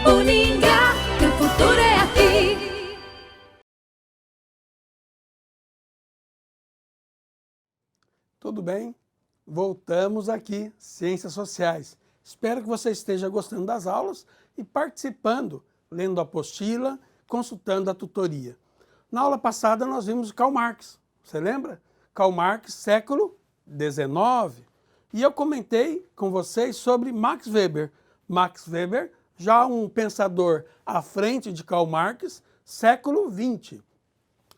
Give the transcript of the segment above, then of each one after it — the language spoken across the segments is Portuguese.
Uningá, que o futuro é aqui. Tudo bem? Voltamos aqui, Ciências Sociais. Espero que você esteja gostando das aulas e participando, lendo a apostila, consultando a tutoria. Na aula passada nós vimos Karl Marx, você lembra? Karl Marx, século XIX. E eu comentei com vocês sobre Max Weber. Max Weber, já um pensador à frente de Karl Marx, século XX.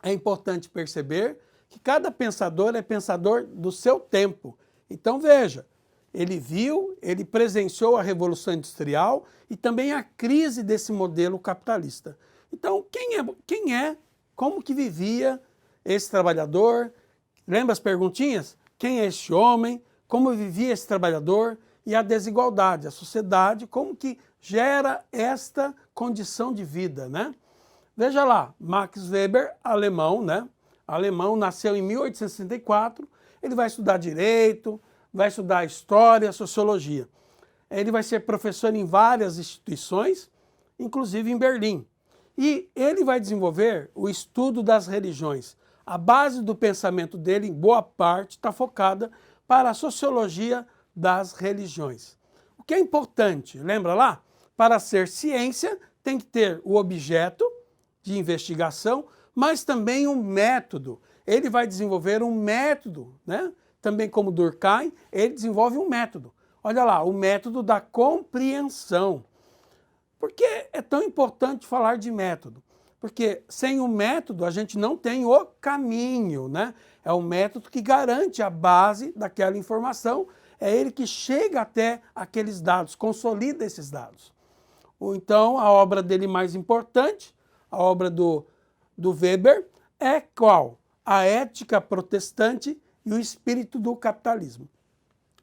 É importante perceber que cada pensador é pensador do seu tempo. Então veja, ele viu, ele presenciou a Revolução Industrial e também a crise desse modelo capitalista. Então como que vivia esse trabalhador? Lembra as perguntinhas? Quem é esse homem? Como vivia esse trabalhador? E a desigualdade, a sociedade, como que gera esta condição de vida, né? Veja lá, Max Weber, alemão, né? Alemão, nasceu em 1864, ele vai estudar Direito, vai estudar História, Sociologia. Ele vai ser professor em várias instituições, inclusive em Berlim. E ele vai desenvolver o estudo das religiões. A base do pensamento dele, em boa parte, está focada para a sociologia das religiões. O que é importante, lembra lá? Para ser ciência, tem que ter o objeto de investigação, mas também um método. Ele vai desenvolver um método, né? Também como Durkheim, ele desenvolve um método. Olha lá, o método da compreensão. Por que é tão importante falar de método? Porque sem o método a gente não tem o caminho, né? É o método que garante a base daquela informação, é ele que chega até aqueles dados, consolida esses dados. Ou então a obra dele mais importante, a obra do Weber, é qual? A Ética Protestante e o Espírito do Capitalismo.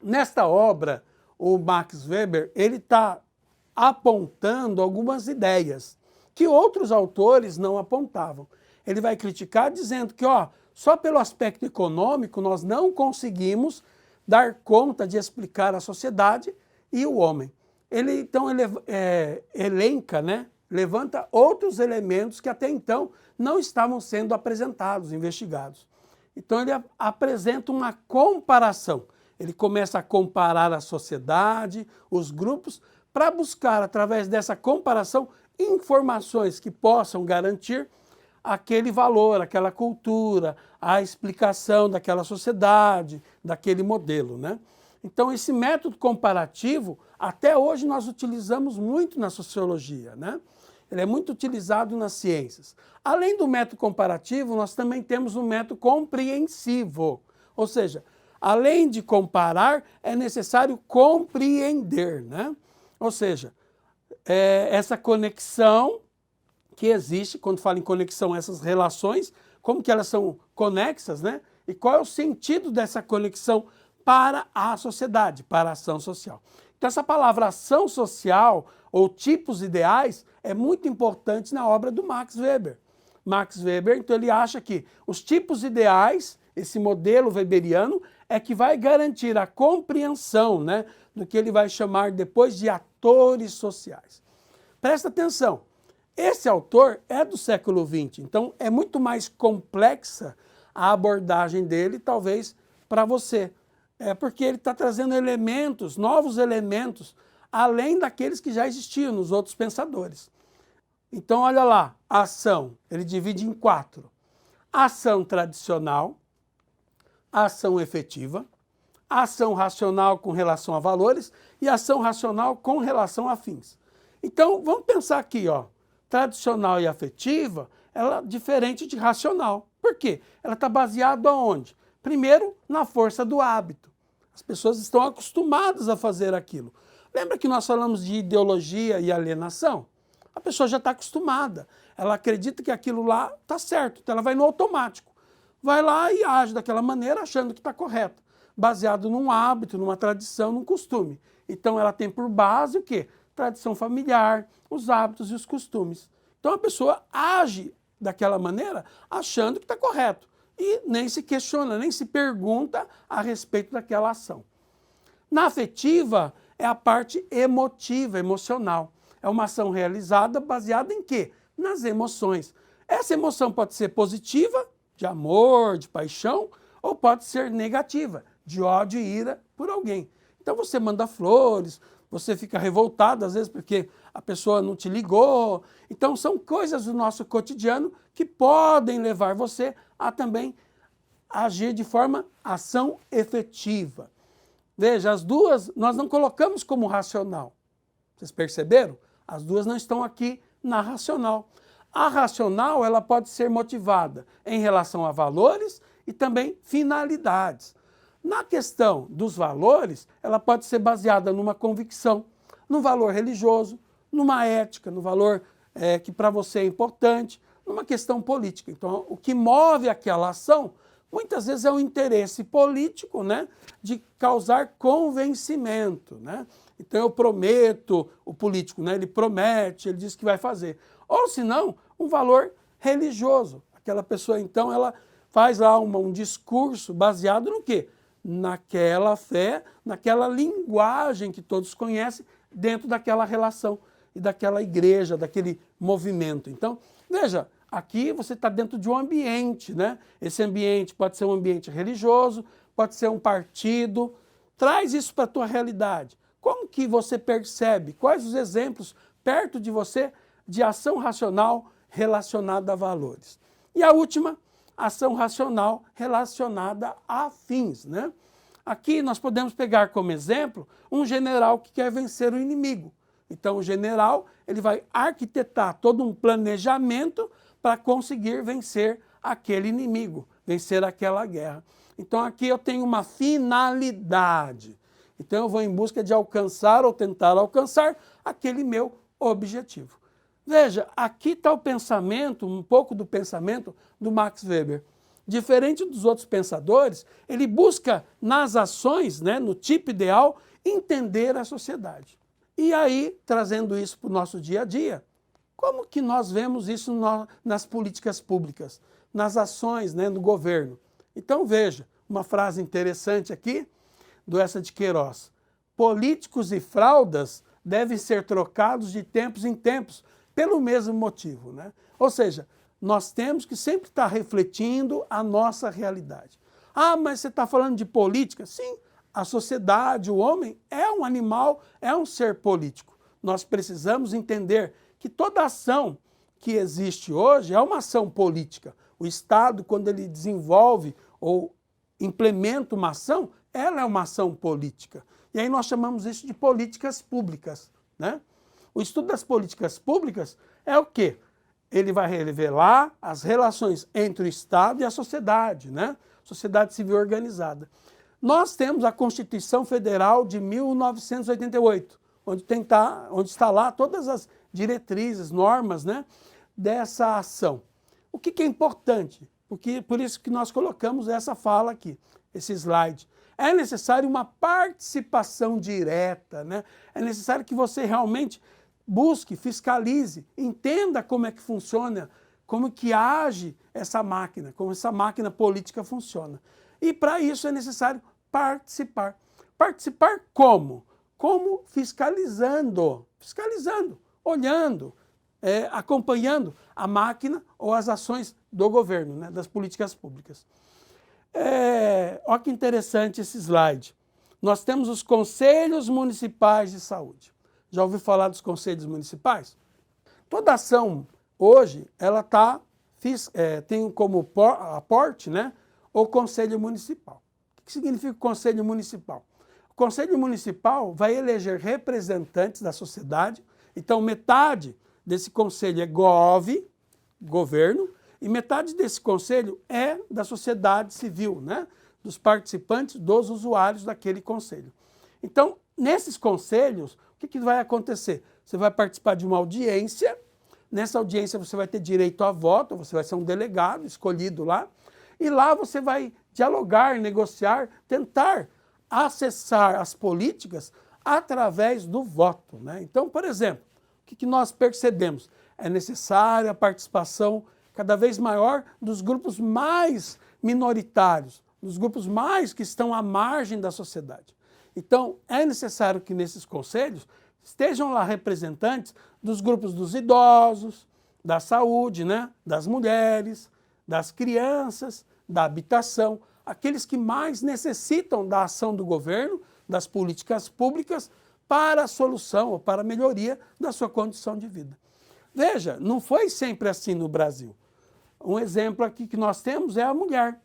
Nesta obra, o Max Weber ele está apontando algumas ideias que outros autores não apontavam. Ele vai criticar dizendo que só pelo aspecto econômico nós não conseguimos dar conta de explicar a sociedade e o homem. Ele elenca, né? Levanta outros elementos que até então não estavam sendo apresentados, investigados. Então ele apresenta uma comparação. Ele começa a comparar a sociedade, os grupos, para buscar, através dessa comparação, informações que possam garantir aquele valor, aquela cultura, a explicação daquela sociedade, daquele modelo, né? Então esse método comparativo, até hoje nós utilizamos muito na sociologia, né? Ele é muito utilizado nas ciências. Além do método comparativo, nós também temos um método compreensivo. Ou seja, além de comparar, é necessário compreender, né? Ou seja, essa conexão que existe, quando fala em conexão, essas relações, como que elas são conexas, né? E qual é o sentido dessa conexão para a sociedade, para a ação social. Então essa palavra ação social ou tipos ideais é muito importante na obra do Max Weber. Max Weber, então ele acha que os tipos ideais, esse modelo weberiano, é que vai garantir a compreensão, né, do que ele vai chamar depois de atores sociais. Presta atenção, esse autor é do século XX, então é muito mais complexa a abordagem dele, talvez, para você. É porque ele está trazendo elementos, novos elementos, além daqueles que já existiam nos outros pensadores. Então, olha lá, a ação, ele divide em 4. Ação tradicional, ação efetiva, ação racional com relação a valores e ação racional com relação a fins. Então, vamos pensar aqui, tradicional e afetiva, ela é diferente de racional. Por quê? Ela está baseada aonde? Primeiro, na força do hábito. As pessoas estão acostumadas a fazer aquilo. Lembra que nós falamos de ideologia e alienação? A pessoa já está acostumada. Ela acredita que aquilo lá está certo, então ela vai no automático. Vai lá e age daquela maneira achando que está correto, baseado num hábito, numa tradição, num costume. Então ela tem por base o quê? Tradição familiar, os hábitos e os costumes. Então a pessoa age daquela maneira achando que está correto. E nem se questiona, nem se pergunta a respeito daquela ação. Na afetiva é a parte emotiva, emocional. é uma ação realizada baseada em quê? Nas emoções. Essa emoção pode ser positiva, de amor, de paixão, ou pode ser negativa, de ódio e ira por alguém. Então você manda flores, você fica revoltado às vezes porque a pessoa não te ligou. Então são coisas do nosso cotidiano que podem levar você a também agir de forma ação efetiva. Veja, as duas nós não colocamos como racional. Vocês perceberam? As duas não estão aqui na racional. A racional ela pode ser motivada em relação a valores e também finalidades. Na questão dos valores, ela pode ser baseada numa convicção, num valor religioso, numa ética, no valor que para você é importante, numa questão política. Então, o que move aquela ação, muitas vezes é o interesse político, né, de causar convencimento, né? Então eu prometo, o político, né, ele promete, ele diz que vai fazer. Ou se não, um valor religioso. Aquela pessoa, então, ela faz lá um discurso baseado no quê? Naquela fé, naquela linguagem que todos conhecem, dentro daquela relação e daquela igreja, daquele movimento. Então, veja, aqui você está dentro de um ambiente, né? Esse ambiente pode ser um ambiente religioso, pode ser um partido. Traz isso para a tua realidade. Como que você percebe? Quais os exemplos perto de você de ação racional relacionada a valores? E a última, ação racional relacionada a fins, né? Aqui nós podemos pegar como exemplo um general que quer vencer o inimigo. Então o general ele vai arquitetar todo um planejamento para conseguir vencer aquele inimigo, vencer aquela guerra. Então aqui eu tenho uma finalidade. Então eu vou em busca de alcançar ou tentar alcançar aquele meu objetivo. Veja, aqui está o pensamento, um pouco do pensamento do Max Weber. Diferente dos outros pensadores, ele busca nas ações, né, no tipo ideal, entender a sociedade. E aí, trazendo isso para o nosso dia a dia, como que nós vemos isso nas políticas públicas, nas ações, né, no governo? Então veja, uma frase interessante aqui, do Eça de Queiroz. Políticos e fraldas devem ser trocados de tempos em tempos, pelo mesmo motivo, né? Ou seja, nós temos que sempre estar refletindo a nossa realidade. Ah, mas você está falando de política? Sim, a sociedade, o homem é um animal, é um ser político. Nós precisamos entender que toda ação que existe hoje é uma ação política. O Estado, quando ele desenvolve ou implementa uma ação, ela é uma ação política. E aí nós chamamos isso de políticas públicas, né? O estudo das políticas públicas é o quê? Ele vai revelar as relações entre o Estado e a sociedade, né? Sociedade civil organizada. Nós temos a Constituição Federal de 1988, onde está lá todas as diretrizes, normas, né, dessa ação. O que é importante? Por isso que nós colocamos essa fala aqui, esse slide. É necessário uma participação direta, né? É necessário que você realmente busque, fiscalize, entenda como é que funciona, como que age essa máquina, como essa máquina política funciona. E para isso é necessário participar. Participar como? Como fiscalizando, olhando, acompanhando a máquina ou as ações do governo, né, das políticas públicas. Olha que interessante esse slide. Nós temos os conselhos municipais de saúde. Já ouviu falar dos conselhos municipais? Toda ação hoje ela tem como aporte, né, o conselho municipal. O que significa o conselho municipal? O conselho municipal vai eleger representantes da sociedade. Então metade desse conselho é governo, e metade desse conselho é da sociedade civil, né, dos participantes, dos usuários daquele conselho. Então, nesses conselhos, o que vai acontecer? Você vai participar de uma audiência, nessa audiência você vai ter direito a voto, você vai ser um delegado escolhido lá, e lá você vai dialogar, negociar, tentar acessar as políticas através do voto, né? Então, por exemplo, o que nós percebemos? É necessária a participação cada vez maior dos grupos mais minoritários, dos grupos mais que estão à margem da sociedade. Então, é necessário que nesses conselhos estejam lá representantes dos grupos dos idosos, da saúde, né? Das mulheres, das crianças, da habitação, aqueles que mais necessitam da ação do governo, das políticas públicas, para a solução ou para a melhoria da sua condição de vida. Veja, não foi sempre assim no Brasil. Um exemplo aqui que nós temos é a mulher.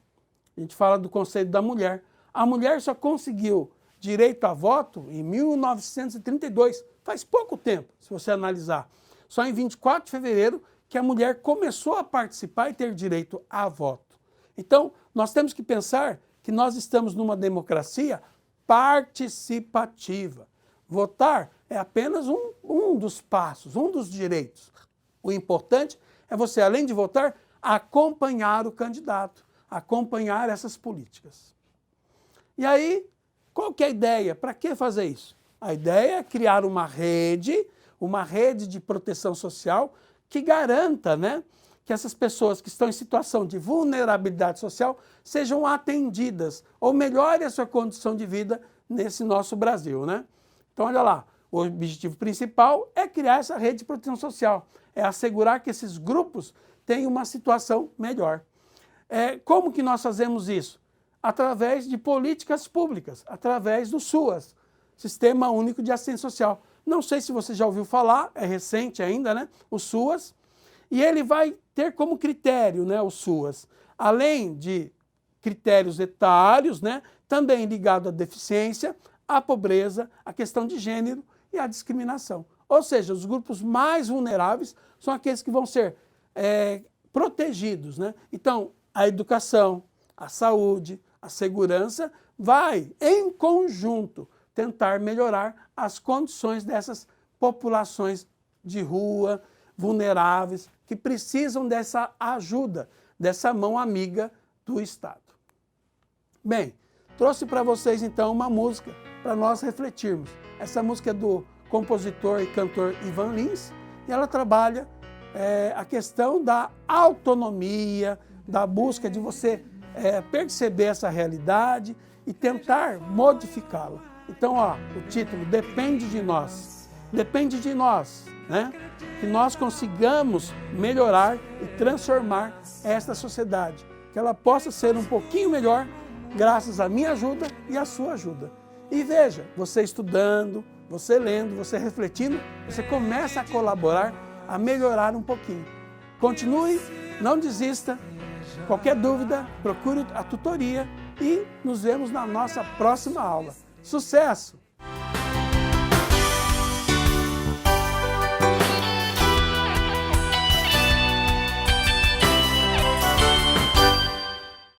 A gente fala do conceito da mulher. A mulher só conseguiu direito a voto em 1932, faz pouco tempo, se você analisar. Só em 24 de fevereiro que a mulher começou a participar e ter direito a voto. Então, nós temos que pensar que nós estamos numa democracia participativa. Votar é apenas um dos passos, um dos direitos. O importante é você, além de votar, acompanhar o candidato, acompanhar essas políticas. E aí, qual que é a ideia? Para que fazer isso? A ideia é criar uma rede de proteção social que garanta, né, que essas pessoas que estão em situação de vulnerabilidade social sejam atendidas ou melhorem a sua condição de vida nesse nosso Brasil, né? Então, olha lá, o objetivo principal é criar essa rede de proteção social, é assegurar que esses grupos tenham uma situação melhor. Como que nós fazemos isso? Através de políticas públicas, através do SUAS, Sistema Único de Assistência Social. Não sei se você já ouviu falar, é recente ainda, né? O SUAS, e ele vai ter como critério, né, o SUAS, além de critérios etários, né, também ligado à deficiência, à pobreza, à questão de gênero e à discriminação. Ou seja, os grupos mais vulneráveis são aqueles que vão ser protegidos, né? Então, a educação, a saúde, a segurança vai, em conjunto, tentar melhorar as condições dessas populações de rua, vulneráveis, que precisam dessa ajuda, dessa mão amiga do Estado. Bem, trouxe para vocês então uma música para nós refletirmos. Essa música é do compositor e cantor Ivan Lins, e ela trabalha a questão da autonomia, da busca de você perceber essa realidade e tentar modificá-la. Então, ó, o título, Depende de Nós. Depende de nós, né? Que nós consigamos melhorar e transformar esta sociedade, que ela possa ser um pouquinho melhor graças à minha ajuda e à sua ajuda. E veja, você estudando, você lendo, você refletindo, você começa a colaborar, a melhorar um pouquinho. Continue, não desista. Qualquer dúvida, procure a tutoria e nos vemos na nossa próxima aula. Sucesso!